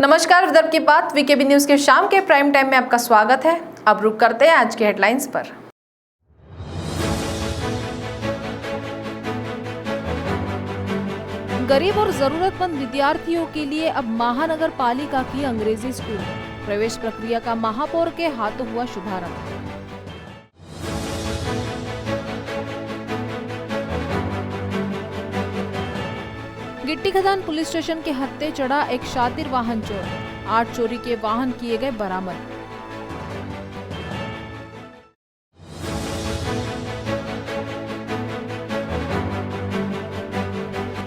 नमस्कार, विदर्भ की बात वीकेबी न्यूज के शाम के प्राइम टाइम में आपका स्वागत है। अब रुक करते हैं आज के हेडलाइंस पर। गरीब और जरूरतमंद विद्यार्थियों के लिए अब महानगर पालिका की अंग्रेजी स्कूल प्रवेश प्रक्रिया का महापौर के हाथों हुआ शुभारंभ। गिट्टी खदान पुलिस स्टेशन के हत्थे चढ़ा एक शातिर वाहन चोर, 8 चोरी के वाहन किए गए बरामद।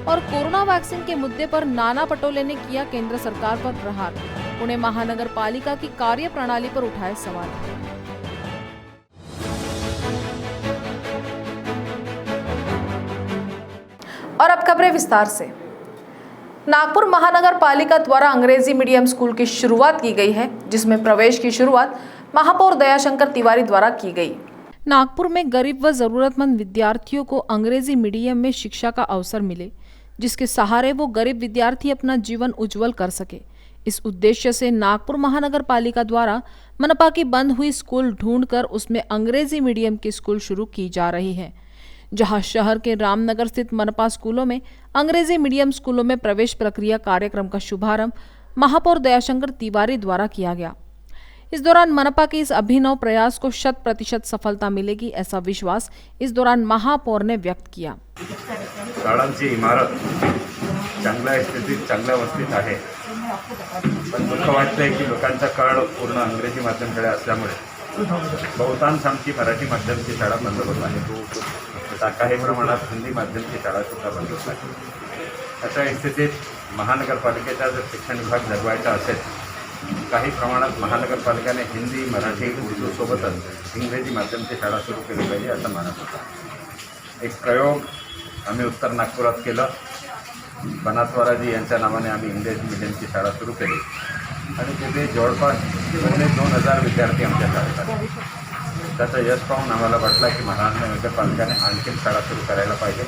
और कोरोना वैक्सीन के मुद्दे पर नाना पटोले ने किया केंद्र सरकार पर प्रहार, पुणे महानगर पालिका की कार्य प्रणाली पर उठाए सवाल। और अब खबरें विस्तार से। नागपुर महानगर पालिका द्वारा अंग्रेजी मीडियम स्कूल की शुरुआत की गई है, जिसमें प्रवेश की शुरुआत महापौर दयाशंकर तिवारी द्वारा की गई। नागपुर में गरीब व जरूरतमंद विद्यार्थियों को अंग्रेजी मीडियम में शिक्षा का अवसर मिले, जिसके सहारे वो गरीब विद्यार्थी अपना जीवन उज्जवल कर सके। इस उद्देश्य से नागपुर महानगर पालिका द्वारा मनपा की बंद हुई स्कूल ढूंढकर उसमें अंग्रेजी मीडियम की स्कूल शुरू की जा रही है, जहां शहर के रामनगर स्थित मनपा स्कूलों में अंग्रेजी मीडियम स्कूलों में प्रवेश प्रक्रिया कार्यक्रम का शुभारंभ महापौर दयाशंकर तिवारी द्वारा किया गया। इस दौरान मनपा के इस अभिनव प्रयास को 100% सफलता मिलेगी, ऐसा विश्वास इस दौरान महापौर ने व्यक्त किया। शाळांची इमारत चांगल्या स्थितीत चांगल्या अवस्थेत आहे, पण दुःख वाटतंय की लोकांचा कल पूर्ण इंग्रजी माध्यमाकडे असल्यामुळे बहुतांश आमची मराठी माध्यमाची शाळा बंद होत आहे, काही प्रमाणात हिंदी माध्यमाची शाळा सुद्धा बंद होत आहे। अशा स्थितीत महानगरपालिकेचा जर शिक्षण विभाग जगवायचा असेल, काही प्रमाणात महानगरपालिकेने हिंदी मराठी उर्दू सोबतच इंग्रजी माध्यमाची शाळा सुरू केली पाहिजे असं मानत होता। एक प्रयोग आम्ही उत्तर नागपुरात केला, बनासवाराजी यांच्या नावाने आम्ही इंग्रजी मीडियमची शाळा सुरू केली आणि तिथे जवळपास 2000 विद्यार्थी आमच्या शाळेत आले। त्याचं यश पाहून आम्हाला वाटलं की महानगरपालिकेने आणखी शाळा सुरू करायला पाहिजे,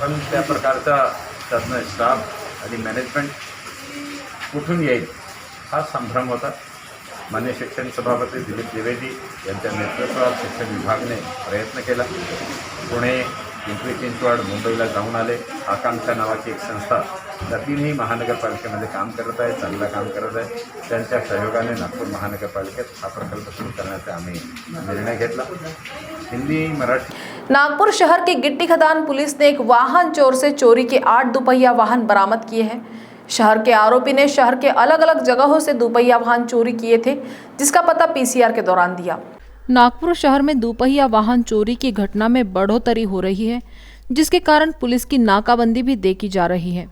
पण त्या प्रकारचा त्यातनं स्टाफ आणि मॅनेजमेंट कुठून येईल हा संभ्रम होता। माननीय शिक्षण सभापती दिलीप द्विवेदी यांच्या नेतृत्वात शिक्षण विभागाने प्रयत्न केला। पुणे, पिंपरी चिंचवड, मुंबईला जाऊन आले। आकांक्षा नावाची एक संस्था त्या तीनही महानगरपालिकेमध्ये काम करत आहे, चांगलं काम करत आहे। त्यांच्या सहयोगाने नागपूर महानगरपालिकेत हा प्रकल्प सुरू करण्याचा आम्ही निर्णय घेतला। हिंदी मराठी। नागपुर शहर की गिट्टी खदान पुलिस ने एक वाहन चोर से चोरी के 8 दुपहिया वाहन बरामद किए हैं। शहर के आरोपी ने शहर के अलग अलग जगहों से दुपहिया वाहन चोरी किए थे, जिसका पता पीसीआर के दौरान दिया। नागपुर शहर में दुपहिया वाहन चोरी की घटना में बढ़ोतरी हो रही है, जिसके कारण पुलिस की नाकाबंदी भी देखी जा रही है।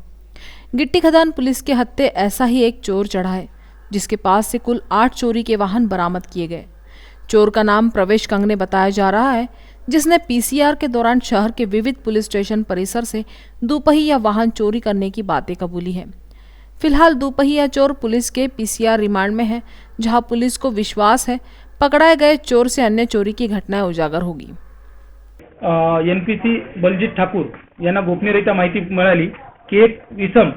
गिट्टी खदान पुलिस के हत्थे ऐसा ही एक चोर चढ़ा है, जिसके पास से कुल 8 चोरी के वाहन बरामद किए गए। चोर का नाम प्रवेश कंगने बताया जा रहा है, जिसने पीसीआर के दौरान शहर के विविध पुलिस स्टेशन परिसर से दुपहिया वाहन चोरी करने की बातें कबूली है। फिलहाल दुपहिया चोर पुलिस के पीसीआर रिमांड में है, जहां पुलिस को विश्वास है पकड़ाए गए चोर से अन्य चोरी की घटनाएं उजागर होगी। एनपीसी बलजीत ठाकूर यांना गोपनीयरित्या माहिती मिळाली की एक इसम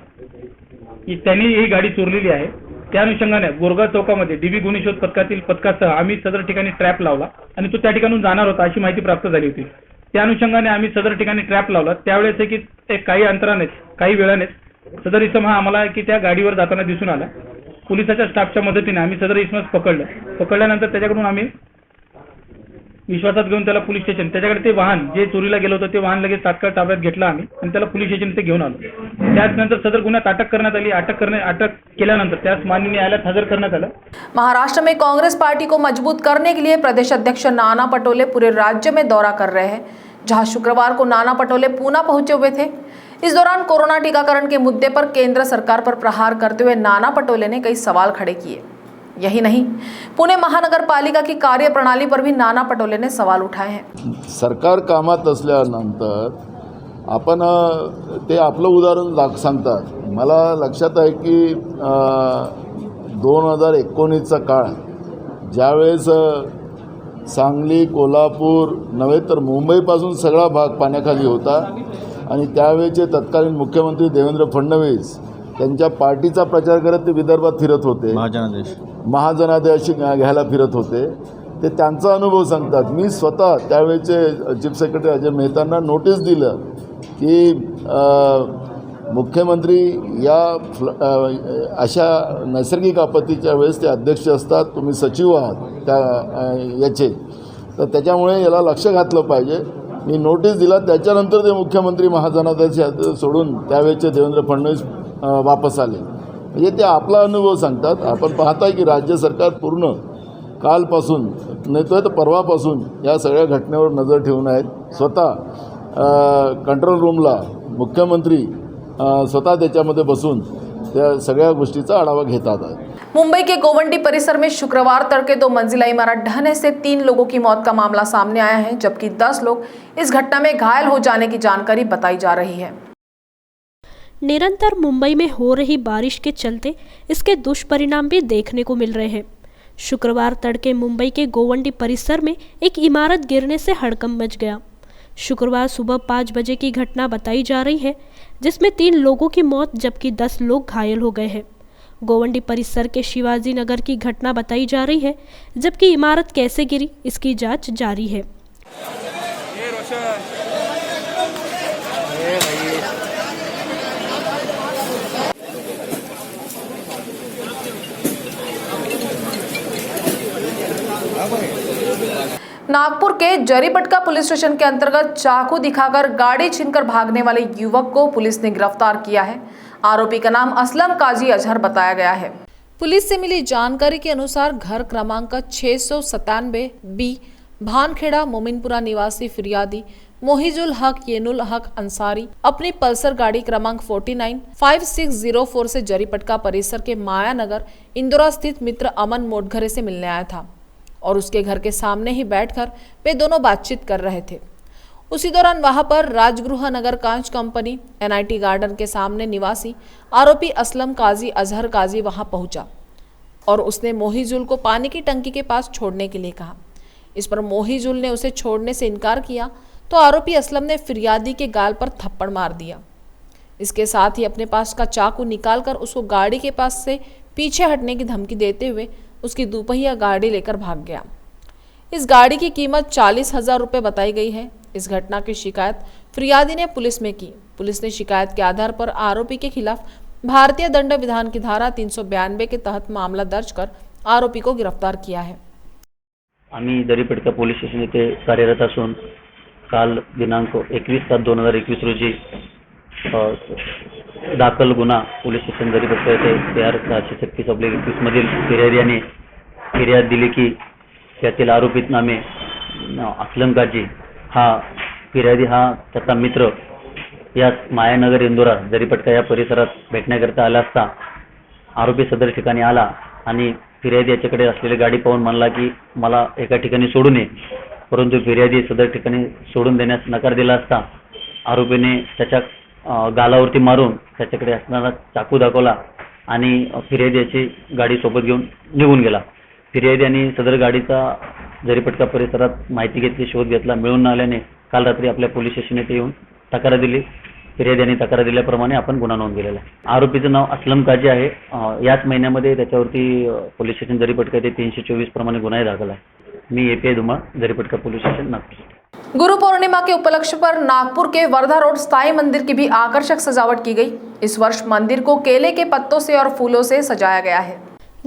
त्यांनी ही गाडी चोरलेली आहे। त्या अनुषंगाने गोरगाव चौकामध्ये डीबी गुन्हे शोध पथकातील पथकासह आम्ही सदर ठिकाणी ट्रॅप लावला आणि तो त्या ठिकाणून जाणार होता अशी माहिती प्राप्त झाली होती। त्या अनुषंगाने आम्ही सदर ठिकाणी ट्रॅप लावला। त्यावेळेस की काही अंतरानेच काही वेळानेच सदर इसम हा आम्हाला की त्या गाडीवर जाताना दिसून आला। पोलिसाच्या स्टाफच्या मदतीने आम्ही सदर इसमास पकडल्यानंतर त्याच्याकडून आम्ही विश्वासात घेऊन त्याला पोलीस स्टेशन त्याच्याकडे ते वाहन जे चोरीला गेलं होतं ते वाहन लगेच तात्काळ ताब्यात घेतलं आम्ही आणि त्याला पोलीस स्टेशन ते घेऊन आलो। त्यानंतर सदर गुन्ह्यात अटक करण्यात आली। अटक केल्यानंतर त्यास माननीय न्यायालयात हजर करण्यात आलं। महाराष्ट्र में कांग्रेस पार्टी को मजबूत करने के लिए प्रदेश अध्यक्ष नाना पटोले पूरे राज्य में दौरा कर रहे हैं, जहां शुक्रवार को नाना पटोले पूना पहुंचे हुए थे। इस दौरान कोरोना टीकाकरण के मुद्दे पर केंद्र सरकार पर प्रहार करते हुए नाना पटोले ने कई सवाल खड़े किए। यही नहीं, पुणे महानगर पालिका की कार्य प्रणाली पर भी नाना पटोले ने सवाल उठाए हैं। सरकार कामात असल्यानंतर आपण ते आपलं उदाहरण सांगतात। मला लक्षात आहे की 2019चा काळ ज्यावेळेस सांगली, कोल्हापूर नव्हे तर मुंबईपासून सगळा भाग पाण्याखाली होता आणि त्यावेळेचे तत्कालीन मुख्यमंत्री देवेंद्र फडणवीस त्यांच्या पार्टीचा प्रचार करत ते विदर्भात फिरत होते, महाजनादेश घ्यायला फिरत होते. ते त्यांचा अनुभव सांगतात. मी स्वतः त्यावेळेचे चीफ सेक्रेटरी अजय मेहतांना नोटीस दिलं की मुख्यमंत्री या अशा नैसर्गिक आपत्तीच्या वेळेस ते अध्यक्ष असतात, तुम्ही सचिव आहात त्या याचे, तर त्याच्यामुळे याला लक्ष घातलं पाहिजे. मी नोटीस दिला. त्याच्यानंतर ते मुख्यमंत्री महाजनादेश सोडून त्यावेळेचे देवेंद्र फडणवीस वापस आले. म्हणजे ते आपला अनुभव सांगतात. आपण पाहताय की राज्य सरकार पूर्ण कालपासून नाही तर परवापासून या सगळ्या घटनेवर नजर ठेवून आहेत. स्वतः कंट्रोल रूमला मुख्यमंत्री स्वतः त्याच्यामध्ये बसून त्या सगळ्या गोष्टीचा आढावा घेतात आहेत. मुंबई के गोवंडी परिसर में शुक्रवार तड़के 2 मंजिला इमारत ढहने से 3 लोगों की मौत का मामला सामने आया है, जबकि 10 लोग इस घटना में घायल हो जाने की जानकारी बताई जा रही है. निरंतर मुंबई में हो रही बारिश के चलते इसके दुष्परिणाम भी देखने को मिल रहे हैं. शुक्रवार तड़के मुंबई के गोवंडी परिसर में एक इमारत गिरने से हड़कंप मच गया. शुक्रवार सुबह 5 बजे की घटना बताई जा रही है, जिसमें 3 लोगों की मौत जबकि 10 लोग घायल हो गए हैं. गोवंडी परिसर के शिवाजी नगर की घटना बताई जा रही है, जबकि इमारत कैसे गिरी इसकी जांच जारी है. नागपुर के जरीपटका पुलिस स्टेशन के अंतर्गत चाकू दिखाकर गाड़ी छीनकर भागने वाले युवक को पुलिस ने गिरफ्तार किया है. आरोपी का नाम असलम काजी अजहर बताया गया है. पुलिस से मिली जानकारी के अनुसार घर क्रमांक 697 बी भानखेड़ा मोमिनपुरा निवासी फिरियादी मोहिजुल हक येनुल हक अंसारी अपनी पल्सर गाड़ी क्रमांक 495604 से जरीपटका परिसर के माया नगर इंदौरा स्थित मित्र अमन मोटघरे से मिलने आया था और उसके घर के सामने ही बैठकर वे दोनों बातचीत कर रहे थे. उसी दौरान वहां पर राजगृह नगर कांच कंपनी NIT गार्डन के सामने निवासी आरोपी असलम काजी अजहर काजी वहां पहुंचा और उसने मोहिजुल को पानी की टंकी के पास छोड़ने के लिए कहा. इस पर मोहिजुल ने उसे छोड़ने से इनकार किया तो आरोपी असलम ने फिरियादी के गाल पर थप्पड़ मार दिया. इसके साथ ही अपने पास का चाकू निकालकर उसको गाड़ी के पास से पीछे हटने की धमकी देते हुए उसकी दोपहिया गाड़ी लेकर भाग गया. इस गाड़ी की कीमत 40,000 रुपये बताई गई है. इस घटना की शिकायत फिरियादी ने पुलिस में की. पुलिस ने शिकायत के आधार पर आरोपी के खिलाफ भारतीय दंड विधान की धारा 392 के तहत मामला दर्ज कर आरोपी को गिरफ्तार किया है. आम्ही जरीपटका पोलीस स्टेशन येथे कार्यरत असून काल दिनांक 21/7/2021 रोजी दाखल गुन्हा पोलीस स्टेशन जरीपटका येथे PR 636/21 मधील फिर्यादीने फिर्याद दिली की त्यातील आरोपित नामे असलम काजी हा फिर्यादी हा त्याचा मित्र या मायानगर इंदोरा जरीपटका या परिसरात भेटण्याकरता आला असता आरोपी सदर ठिकाणी आला आणि फिर्यादी याच्याकडे असलेली गाडी पाहून म्हणला की मला एका ठिकाणी सोडून ये, परंतु फिर्यादी सदर ठिकाणी सोडून देण्यास नकार दिला असता आरोपीने त्याच्या गालावरती मारून त्याच्याकडे असणारा चाकू दाखवला आणि फिर्यादी याची गाडी सोबत घेऊन निघून गेला. फिर्यादी आणि सदर गाडीचा जरीपटका परिसरात माहिती घेतली, शोध घेतला. मिळून न आल्याने काल रात्री आपल्या पोलीस स्टेशन येथे येऊन तक्रार दिली. फिर्यादी तक्रार दिल्याप्रमाणे आपण गुन्हा नोंद केलेला आहे. आरोपीचं नाव असलम काजी आहे. याच महिन्यामध्ये त्याच्यावरती पोलीस स्टेशन जरीपटका येथे 324 प्रमाणे गुन्हा दाखल आहे. मी API Dhumal, Jaripatka police station, Nagpur. Guru Purnima के उपलक्ष्य पर नागपुर के वर्धा रोड साई मंदिर की भी आकर्षक सजावट की गई. इस वर्ष मंदिर को केले के पत्तों से और फूलों से सजाया गया है.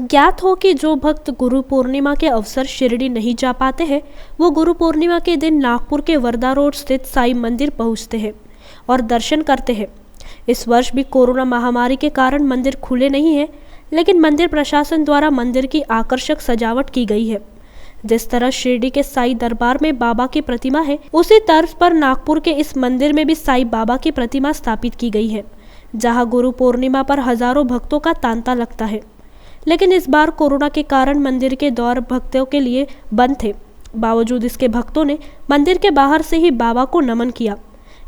ज्ञात हो कि जो भक्त गुरु पूर्णिमा के अवसर शिरडी नहीं जा पाते हैं, वो गुरु पूर्णिमा के दिन नागपुर के वर्धा रोड स्थित साई मंदिर पहुंचते हैं और दर्शन करते हैं. इस वर्ष भी कोरोना महामारी के कारण मंदिर खुले नहीं है, लेकिन मंदिर प्रशासन द्वारा मंदिर की आकर्षक सजावट की गई है. जिस तरह शिरडी के साई दरबार में बाबा की प्रतिमा है, उसी तर्ज पर नागपुर के इस मंदिर में भी साई बाबा की प्रतिमा स्थापित की गई है, जहां गुरु पूर्णिमा पर हजारों भक्तों का तांता लगता है. लेकिन इस बार कोरोना के कारण मंदिर के द्वार भक्तों के लिए बंद थे. बावजूद इसके भक्तों ने मंदिर के बाहर से ही बाबा को नमन किया.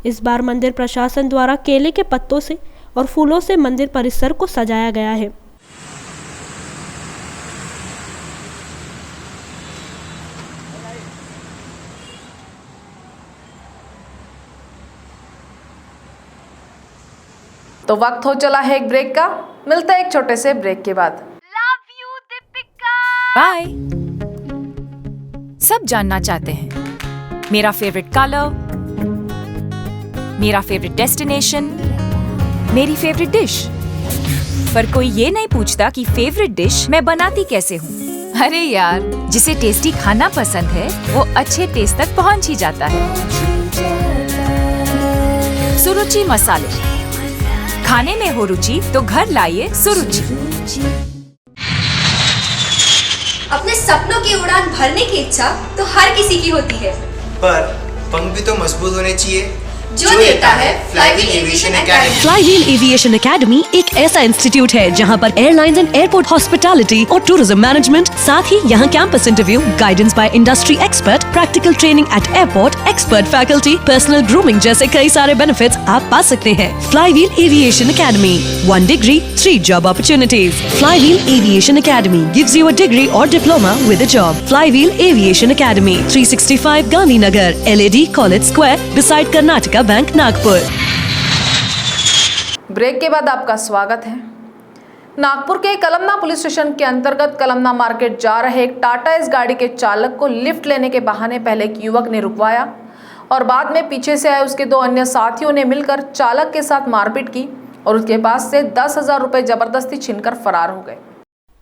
इस बार मंदिर प्रशासन द्वारा केले के पत्तों से और फूलों से मंदिर परिसर को सजाया गया है. तो तो वक्त हो चला है एक ब्रेक का। मिलते हैं एक छोटे से ब्रेक के बाद। बाय। सब जानना चाहते हैं मेरा फेवरेट कलर, मेरा फेवरेट डेस्टिनेशन, मेरी फेवरेट डिश, पर कोई ये नहीं पूछता कि फेवरेट डिश मैं बनाती कैसे हूँ। अरे यार, जिसे टेस्टी खाना पसंद है वो अच्छे टेस्ट तक पहुँच ही जाता है। सुरुचि मसाले, खाने में हो रुचि तो घर लाइए सुरुचि। अपने सपनों की उड़ान भरने की इच्छा तो हर किसी की होती है, पर पंख भी तो मजबूत होने चाहिए जो देता है flywheel aviation academy. Flywheel aviation academy एक ऐसा इंस्टीट्यूट है जहां पर एयरलाइंस एंड एयरपोर्ट हॉस्पिटैलिटी और टूरिज्म मैनेजमेंट, साथ ही यहां campus interview, guidance by industry expert, practical training at airport, expert faculty, personal grooming जैसे कई सारे बेनिफिट्स आप पा सकते हैं। Flywheel aviation academy, 1 degree, 3 job opportunities. Flywheel Aviation Academy gives you a degree or diploma with a job. Flywheel Aviation Academy, 365 Gandhinagar, LAD College Square, beside Karnataka bank Nagpur. Break के बाद आपका स्वागत है। नागपुर के कलमना पुलिस स्टेशन के अंतर्गत Kalamna market जा रहे एक टाटा एस गाड़ी के चालक को लिफ्ट लेने के बहाने पहले एक युवक ने रुकवाया और बाद में पीछे से आए उसके 2 अन्य साथियों ने मिलकर चालक के साथ मारपीट की और उसके पास से 10,000 रुपए जबरदस्ती छीनकर फरार हो गए।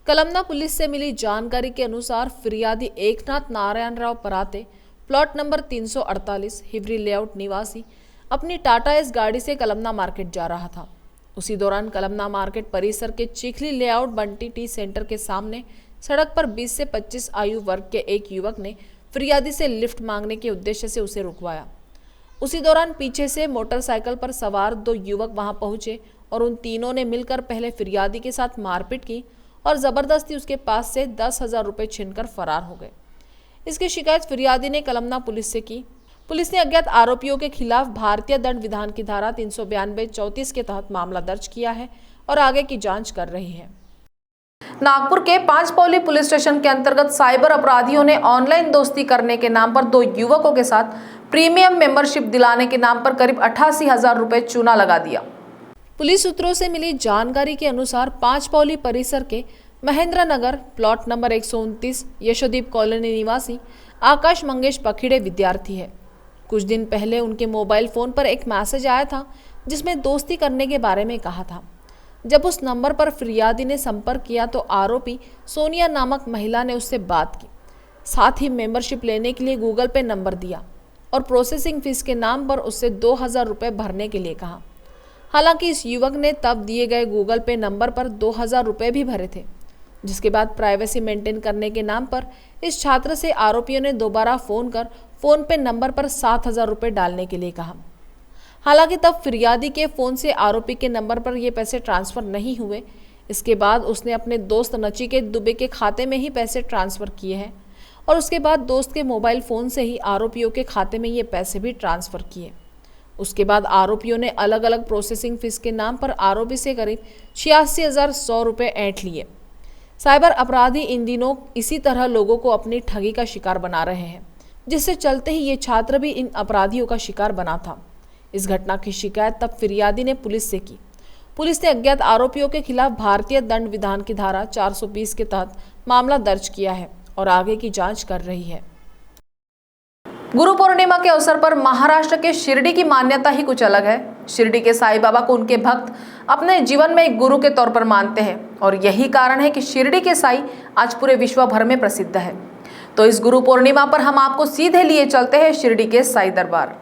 कलमना पुलिस से मिली जानकारी के अनुसार फिरियादी एकनाथ नारायण राव पराते, प्लॉट नंबर 348, हिवरी लेआउट निवासी, अपनी टाटा एस गाड़ी से कलमना मार्केट जा रहा था। उसी दौरान कलमना मार्केट परिसर के Chikhli layout Bunty T centre के सामने सड़क पर 20 से 25 आयु वर्ग के एक युवक ने फिरियादी से लिफ्ट मांगने के उद्देश्य से उसे रुकवाया। उसी दौरान पीछे से मोटरसाइकिल पर सवार 2 युवक वहां पहुंचे और उन तीनों ने मिलकर पहले फिरियादी के साथ मारपीट की और जबरदस्ती उसके पास से 10,000 रुपए छीनकर फरार हो गए। इसकी शिकायत फिरियादी ने कलमना पुलिस से की। पुलिस ने अज्ञात आरोपियों के खिलाफ भारतीय दंड विधान की धारा 392-34 के तहत मामला दर्ज किया है और आगे की जांच कर रही है। नागपुर के 5 पौली पुलिस स्टेशन के अंतर्गत साइबर अपराधियों ने ऑनलाइन दोस्ती करने के नाम पर 2 युवकों के साथ प्रीमियम मेंबरशिप दिलाने के नाम पर करीब 88,000 रुपए चूना लगा दिया। पुलिस सूत्रों से मिली जानकारी के अनुसार 5 पौली परिसर के महेंद्र नगर प्लॉट नंबर 129 यशोदीप कॉलोनी निवासी आकाश मंगेश पखिड़े विद्यार्थी है। कुछ दिन पहले उनके मोबाइल फ़ोन पर एक मैसेज आया था जिसमें दोस्ती करने के बारे में कहा था। जब उस नंबर पर फिरियादी ने संपर्क किया तो आरोपी सोनिया नामक महिला ने उससे बात की, साथ ही मेंबरशिप लेने के लिए गूगल पे नंबर दिया और प्रोसेसिंग फीस के नाम पर उससे 2,000 रुपये भरने के लिए कहा। हालांकि इस युवक ने तब दिए गए गूगल पे नंबर पर 2,000 रुपये भी भरे थे, जिसके बाद प्राइवेसी मेंटेन करने के नाम पर इस छात्र से आरोपियों ने दोबारा फ़ोन कर फ़ोन पे नंबर पर 7,000 रुपये डालने के लिए कहा। हालांकि तब फिरियादी के फ़ोन से आरोपी के नंबर पर ये पैसे ट्रांसफ़र नहीं हुए। इसके बाद उसने अपने दोस्त नचिकेत दुबे के खाते में ही पैसे ट्रांसफ़र किए हैं और उसके बाद दोस्त के मोबाइल फ़ोन से ही आरोपियों के खाते में ये पैसे भी ट्रांसफ़र किए। उसके बाद आरोपियों ने अलग अलग प्रोसेसिंग फीस के नाम पर आरोपी से करीब 86,100 रुपये ऐंठ लिए। साइबर अपराधी इन दिनों इसी तरह लोगों को अपनी ठगी का शिकार बना रहे हैं, जिससे चलते ही ये छात्र भी इन अपराधियों का शिकार बना था। इस घटना की शिकायत तब फिरियादी ने पुलिस से की। पुलिस ने अज्ञात आरोपियों के खिलाफ भारतीय दंड विधान की धारा 420 के तहत मामला दर्ज किया है और आगे की जांच कर रही है। गुरु पूर्णिमा के अवसर पर महाराष्ट्र के शिरडी की मान्यता ही कुछ अलग है। शिरडी के साईं बाबा को उनके भक्त अपने जीवन में एक गुरु के तौर पर मानते हैं और यही कारण है कि शिरडी के साईं आज पूरे विश्व भर में प्रसिद्ध है। तो इस गुरु पूर्णिमा पर हम आपको सीधे लिए चलते हैं शिरडी के साईं दरबार।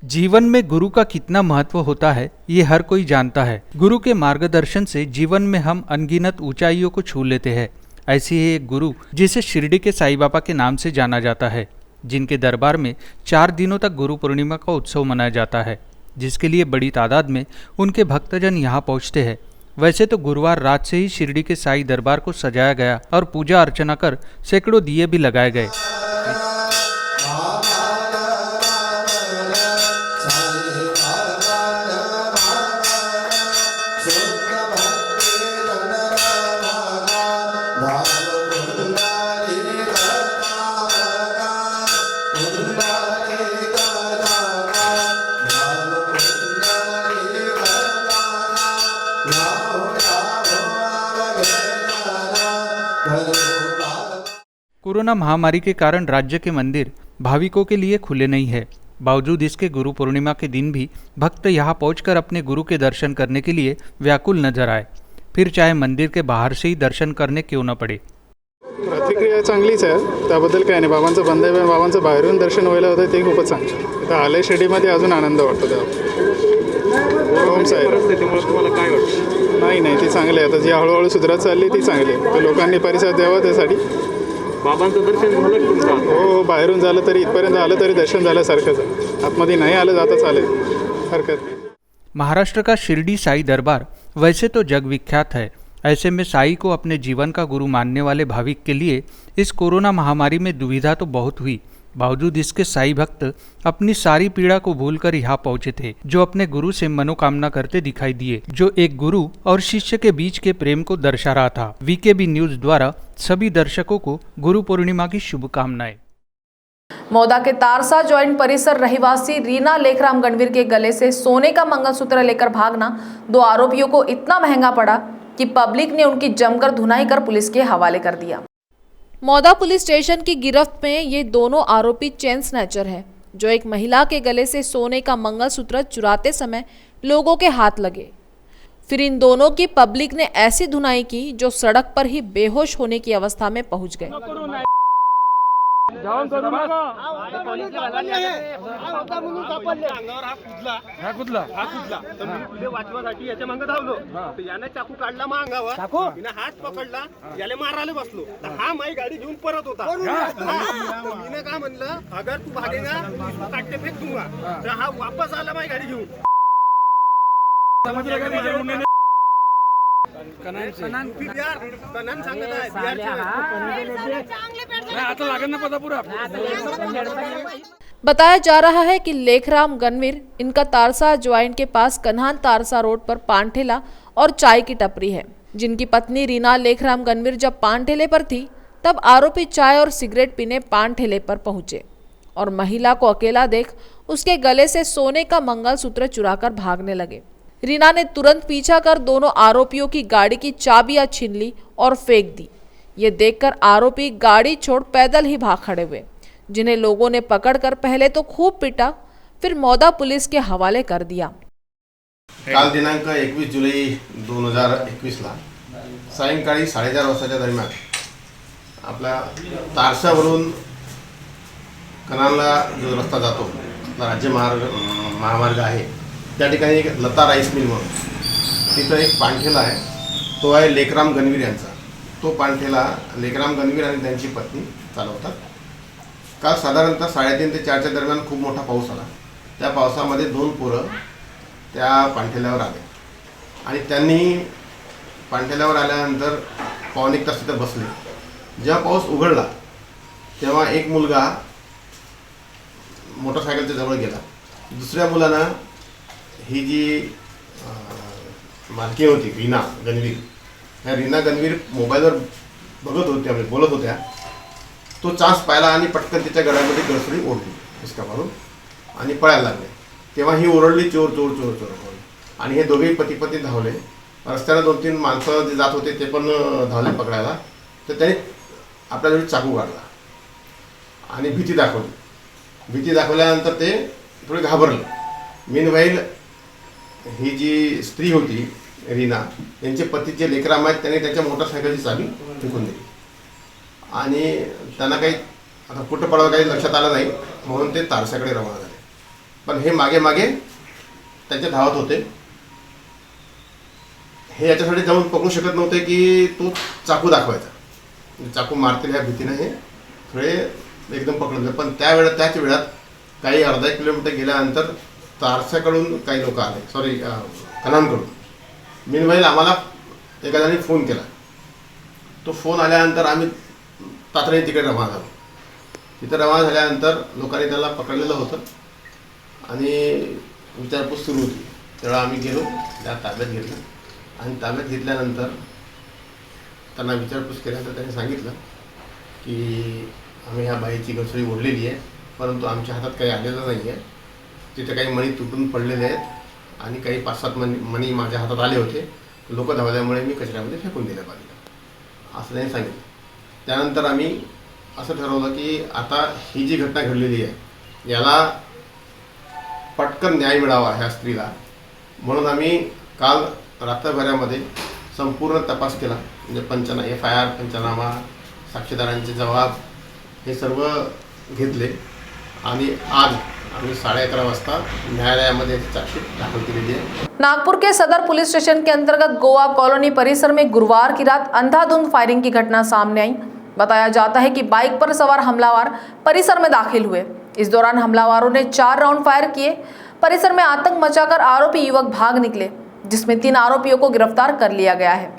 जीवन में गुरु का कितना महत्व होता है ये हर कोई जानता है। गुरु के मार्गदर्शन से जीवन में हम अनगिनत ऊंचाइयों को छू लेते हैं। ऐसी ही एक गुरु जिसे शिरडी के साईं बाबा के नाम से जाना जाता है, जिनके दरबार में 4 दिनों तक गुरु पूर्णिमा का उत्सव मनाया जाता है, जिसके लिए बड़ी तादाद में उनके भक्तजन यहाँ पहुँचते हैं। वैसे तो गुरुवार रात से ही शिरडी के साईं दरबार को सजाया गया और पूजा अर्चना कर सैकड़ों दिए भी लगाए गए। कोरोना महामारी के कारण राज्य के मंदिर भाविकों के लिए खुले नहीं है। बावजूद इसके गुरु पूर्णिमा के दिन भी भक्त यहाँ पहुंचकर अपने गुरु के दर्शन करने के लिए व्याकुल नजर आए, फिर चाहे मंदिर के बाहर से ही दर्शन करने क्यों न पडे। प्रतिक्रिया चांगलीच आहे, त्याबद्दल काय नाही. बाबांचं बंद आहे, बाबांचं बाहेरून दर्शन व्हायला होतं ते खूपच चांगलं. इथं आलय शिर्डीमध्ये अजून आनंद वाटतो तेव्हा. ओम साहेब तुम्हाला काय वाटतं? नाही ती चांगली आहे. आता जी हळूहळू सुधारत चालली ती चांगली आहे. तर लोकांनी परिसर द्यावा त्यासाठी. बाबांचं दर्शन झालं तुमचं? हो, बाहेरून झालं तरी इथपर्यंत आलं तरी दर्शन झाल्यासारखंच आहे. आतमध्ये नाही आलं जाता चालेल, हरकत नाही. महाराष्ट्र का शिरडी साई दरबार वैसे तो जग विख्यात है। ऐसे में साई को अपने जीवन का गुरु मानने वाले भाविक के लिए इस कोरोना महामारी में दुविधा तो बहुत हुई। बावजूद इसके साई भक्त अपनी सारी पीड़ा को भूलकर यहाँ पहुंचे थे, जो अपने गुरु से मनोकामना करते दिखाई दिए, जो एक गुरु और शिष्य के बीच के प्रेम को दर्शा रहा था। वीकेबी न्यूज द्वारा सभी दर्शकों को गुरु पूर्णिमा की शुभकामनाएं। मौदा के तारसा जॉइंट परिसर रहिवासी रीना लेखराम गणवीर के गले से सोने का मंगलसूत्र लेकर भागना 2 आरोपियों को इतना महंगा पड़ा कि पब्लिक ने उनकी जमकर धुनाई कर पुलिस के हवाले कर दिया। मौदा पुलिस स्टेशन की गिरफ्त में ये दोनों आरोपी चेन स्नैचर हैं, जो एक महिला के गले से सोने का मंगलसूत्र चुराते समय लोगों के हाथ लगे। फिर इन दोनों की पब्लिक ने ऐसी धुनाई की जो सड़क पर ही बेहोश होने की अवस्था में पहुंच गए। वाचवासाठी याच्या मागे धावलो, याने चाकू काढला मागावर, तिने हात पकडला, याला मारायला बसलो, तर हा माझी गाडी घेऊन परत होता. मी काय म्हणलं, अगर तू भागेगा तो काटते फेक दूंगा. तर हा वापस आला माझी गाडी घेऊन. बताया जा रहा है कि लेखराम गणवीर इनका तारसा ज्वाइंट के पास कन्हान तारसा रोड पर पान ठेला और चाय की टपरी है। जिनकी पत्नी रीना लेखराम गणवीर जब पान ठेले पर थी, तब आरोपी चाय और सिगरेट पीने पान ठेले पर पहुंचे और महिला को अकेला देख उसके गले से सोने का मंगलसूत्र चुराकर भागने लगे। रीना ने तुरंत पीछा कर दोनों आरोपियों की गाड़ी की चाबियां छीन ली और फेंक दी। ये देखकर आरोपी गाड़ी छोड़ पैदल ही भाग खड़े हुए, जिन्हें लोगों ने पकड़कर पहले तो खूब पीटा, फिर मौदा पुलिस के हवाले कर दिया। काल दिनांक 21 जुलै 2021ला सायंकाळी 4:30 वाजताच्या दरम्यान आपल्या तारसावरून कनानला जो रस्ता जातो, राज्य महामार्ग आहे, त्या ठिकाणी एक लता राईस मिल म्हणून तिथं एक पानठेला आहे, तो आहे लेखराम गणवीर यांचा. तो पानठेला लेखराम गणवीर आणि त्यांची पत्नी चालवतात. काल साधारणतः 3:30 ते 4च्या दरम्यान खूप मोठा पाऊस आला. त्या पावसामध्ये 2 पोरं त्या पानठेल्यावर आले आणि त्यांनी पानठेल्यावर आल्यानंतर पाऊण एक तास तिथं बसले. जेव्हा पाऊस उघडला तेव्हा एक मुलगा मोटरसायकलच्या जवळ गेला. दुसऱ्या मुलानं ही जी मालकी होती रीना गणवीर, ह्या रीना गणवीर मोबाईलवर बघत होत्या, बोलत होत्या. तो चान्स पाहिला आणि पटकन तिच्या गळ्यामध्ये गळसुरी ओढली हिसका मारून आणि पळायला लागले. तेव्हा ही ओरडली, चोर चोर चोर चोर म्हणून. आणि हे दोघेही पती पत्नी धावले. रस्त्याला 2-3 माणसं जे जात होते ते पण धावले पकडायला. तर त्याने आपल्याजवळ चाकू काढला आणि भीती दाखवली. भीती दाखवल्यानंतर ते थोडे घाबरले. मीनवाईल ही जी स्त्री होती रीना, त्यांचे पती जे लेकराम आहेत, त्यांनी त्यांच्या मोटरसायकलची चाबी फेकून दिली आणि त्यांना काही आता कुठं पडावं काही लक्षात आलं नाही, म्हणून ते तारसाकडे रवाना झाले. पण हे मागे मागे त्यांच्या धावत होते. हे याच्यासाठी जाऊन पकडू शकत नव्हते की तो चाकू दाखवायचा, चाकू मारतील ह्या भीतीने हे थोडे एकदम पकडले. पण त्याच वेळात काही अर्धा 1 किलोमीटर गेल्यानंतर तारसाकडून काही लोक आले, कनानकडून. मीनवाईल आम्हाला एका जणांनी फोन केला. तो फोन आल्यानंतर आम्ही तातडीने तिकडे रवाना झालो. तिथं रवाना झाल्यानंतर लोकांनी त्याला पकडलेलं होतं आणि विचारपूस सुरू होती. तेव्हा आम्ही गेलो, त्या ताब्यात घेतलं आणि ताब्यात घेतल्यानंतर त्यांना विचारपूस केल्यानंतर त्यांनी सांगितलं की आम्ही ह्या बाईची गळसुरी ओढलेली आहे, परंतु आमच्या हातात काही आलेलं नाही आहे. तिथे काही मणी तुटून पडलेले आहेत आणि काही 5-7 मणी माझ्या हातात आले होते. लोक धावल्यामुळे मी कचऱ्यामध्ये फेकून दिल्या बाजूला, असं त्यांनी सांगितलं. त्यानंतर आम्ही असं ठरवलं की आता ही जी घटना घडलेली आहे याला पटकन न्याय मिळावा ह्या स्त्रीला, म्हणून आम्ही काल रात्रभरामध्ये संपूर्ण तपास केला. म्हणजे FIR, पंचनामा, साक्षीदारांचे जबाब हे सर्व घेतले आणि आज आम्ही 11:30 वाजता न्यायालयामध्ये चार्जशीट दाखल केलेली है. नागपुर के सदर पुलिस स्टेशन के अंतर्गत गोवा कॉलोनी परिसर में गुरुवार की रात अंधाधुंध फायरिंग की घटना सामने आई. बताया जाता है कि बाइक पर सवार हमलावर परिसर में दाखिल हुए. इस दौरान हमलावरों ने 4 राउंड फायर किए. परिसर में आतंक मचाकर आरोपी युवक भाग निकले, जिसमें 3 आरोपियों को गिरफ्तार कर लिया गया है.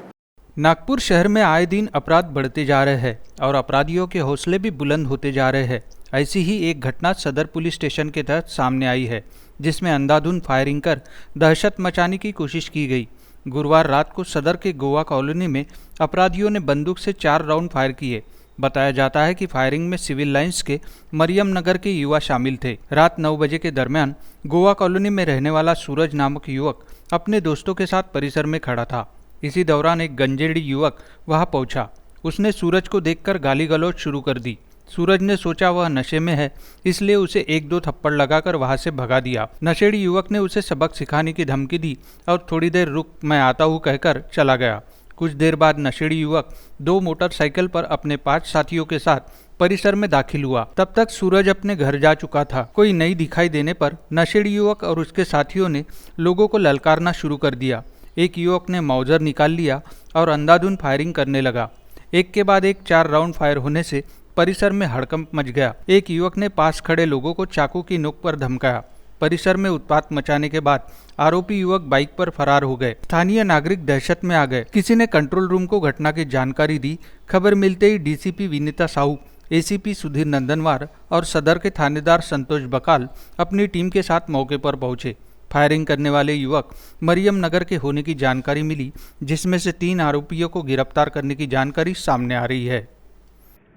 नागपुर शहर में आए दिन अपराध बढ़ते जा रहे हैं और अपराधियों के हौसले भी बुलंद होते जा रहे हैं. ऐसी ही एक घटना सदर पुलिस स्टेशन के तहत सामने आई है, जिसमें अंधाधुंध फायरिंग कर दहशत मचाने की कोशिश की गई. गुरुवार रात को सदर के गोवा कॉलोनी में अपराधियों ने बंदूक से 4 राउंड फायर किए. बताया जाता है कि फायरिंग में सिविल लाइंस के मरियम नगर के युवा शामिल थे. रात 9 बजे के दरमियान गोवा कॉलोनी में रहने वाला सूरज नामक युवक अपने दोस्तों के साथ परिसर में खड़ा था. इसी दौरान एक गंजेड़ी युवक वहां पहुंचा. उसने सूरज को देखकर गाली गलौज शुरू कर दी. सूरज ने सोचा वह नशे में है, इसलिए उसे 1-2 थप्पड़ लगाकर वहां से भगा दिया. नशेड़ी युवक ने उसे सबक सिखाने की धमकी दी और थोड़ी देर रुक, मैं आता हूँ कहकर चला गया. कुछ देर बाद नशेड़ी युवक 2 मोटरसाइकिल पर अपने 5 साथियों के साथ परिसर में दाखिल हुआ. तब तक सूरज अपने घर जा चुका था. कोई नहीं दिखाई देने पर नशेड़ी युवक और उसके साथियों ने लोगों को ललकारना शुरू कर दिया. एक युवक ने माउजर निकाल लिया और अंधाधुंध फायरिंग करने लगा. एक के बाद एक 4 राउंड फायर होने से परिसर में हड़कंप मच गया. एक युवक ने पास खड़े लोगों को चाकू की नोक पर धमकाया. परिसर में उत्पात मचाने के बाद आरोपी युवक बाइक पर फरार हो गए. स्थानीय नागरिक दहशत में आ गए. किसी ने कंट्रोल रूम को घटना की जानकारी दी. खबर मिलते ही डीसीपी विनीता साहू, एसीपी सुधीर नंदनवार और सदर के थानेदार संतोष बकाल अपनी टीम के साथ मौके पर पहुंचे. फायरिंग करने वाले युवक मरियम नगर के होने की जानकारी मिली, जिसमें से 3 आरोपियों को गिरफ्तार करने की जानकारी सामने आ रही है.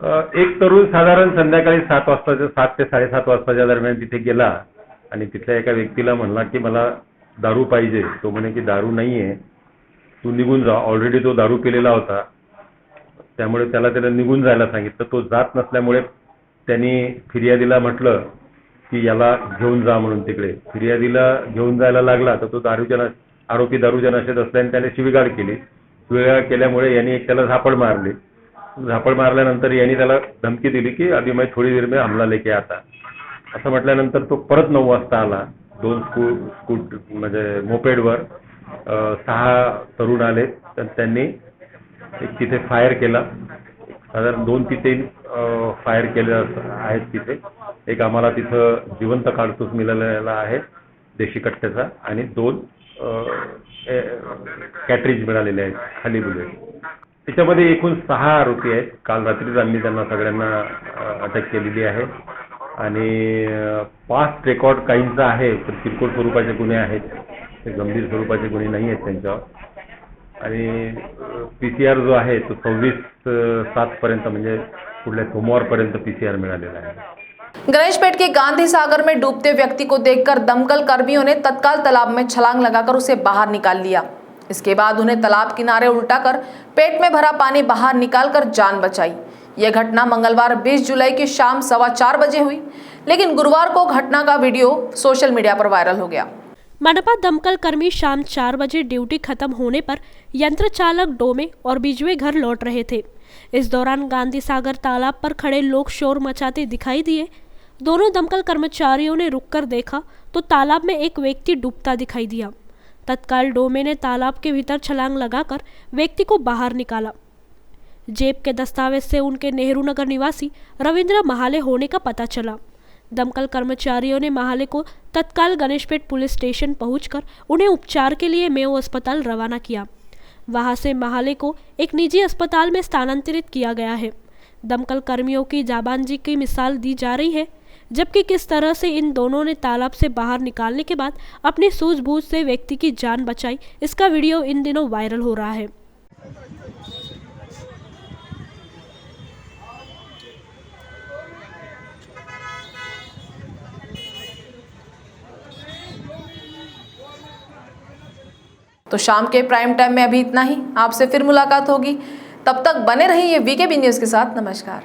एक तरुण साधारण संध्याकाळी 7 ते 7:30 वाजताच्या दरम्यान तिथे गेला आणि तिथल्या एका व्यक्तीला म्हणला की मला दारू पाहिजे. तो म्हणे की दारू नाहीये, तू निघून जा. ऑलरेडी तो दारू पिलेला होता, त्यामुळे त्याला निघून जायला सांगितलं. तो जात नसल्यामुळे त्यांनी फिर्यादीला म्हटलं की याला घेऊन जा म्हणून. तिकडे फिर्यादीला घेऊन जायला लागला तर तो आरोपी दारूच्या नशेत असल्याने त्याने शिवीगाळ केली. शिवीगाळ केल्यामुळे यांनी एक त्याला झापड मारली. झापड मारल्यानंतर यांनी त्याला धमकी दिली की अभी मैं थोडी देर में हमला लेके आता. असं म्हटल्यानंतर तो परत 9 वाजता आला. 2 म्हणजे मोपेडवर 6 तरुण आले. तर त्यांनी एक तिथे फायर केला. साधारण 2 ते 3 फायर केले आहेत तिथे. एक आम्हाला तिथं जिवंत कारतूस मिळालेला आहे देशी कट्ट्याचा आणि 2 कॅट्रिज मिळालेले आहेत खाली बुलेट. त्याच्यामध्ये एकूण 6 आरोपी आहेत. काल रात्रीच आम्ही त्यांना सगळ्यांना अटक केलेली आहे आणि पास्ट रेकॉर्ड काहींचा आहे, तर किरकोळ स्वरूपाचे गुन्हे आहेत. ते गंभीर स्वरूपाचे गुन्हे नाही आहेत त्यांच्यावर. आणि PCR जो आहे तो 26/7 पर्यंत म्हणजे पुढल्या सोमवारपर्यंत PCR मिळालेला आहे. गणेशपेट के गांधी सागर में डूबते व्यक्ति को देखकर दमकल कर्मियों ने तत्काल तालाब में छलांग लगाकर उसे बाहर निकाल लिया. इसके बाद उन्हें तालाब किनारे उल्टाकर पेट में भरा पानी बाहर निकालकर जान बचाई. यह घटना मंगलवार 20 जुलाई की शाम 4:15 बजे हुई, लेकिन गुरुवार को घटना का वीडियो सोशल मीडिया पर वायरल हो गया. मनपा दमकल कर्मी शाम 4 बजे ड्यूटी खत्म होने पर यंत्र चालक डोमे और बिजवे घर लौट रहे थे. इस दौरान गांधी सागर तालाब पर खड़े लोग शोर मचाते दिखाई दिए. दोनों दमकल कर्मचारियों ने रुककर देखा तो तालाब में एक व्यक्ति डूबता दिखाई दिया. तत्काल डोमे ने तालाब के भीतर छलांग लगाकर व्यक्ति को बाहर निकाला. जेब के दस्तावेज से उनके नेहरू नगर निवासी रविंद्र महाले होने का पता चला. दमकल कर्मचारियों ने महाले को तत्काल गणेशपेट पुलिस स्टेशन पहुंचकर उन्हें उपचार के लिए मेयो अस्पताल रवाना किया. वहां से महाले को एक निजी अस्पताल में स्थानांतरित किया गया है. दमकल कर्मियों की जाबांजी की मिसाल दी जा रही है, जबकि किस तरह से इन दोनों ने तालाब से बाहर निकालने के बाद अपनी सूझबूझ से व्यक्ति की जान बचाई, इसका वीडियो इन दिनों वायरल हो रहा है. तो शाम के प्राइम टाइम में अभी इतना ही. आपसे फिर मुलाकात होगी. तब तक बने रहिए VKB न्यूज़ के साथ. नमस्कार.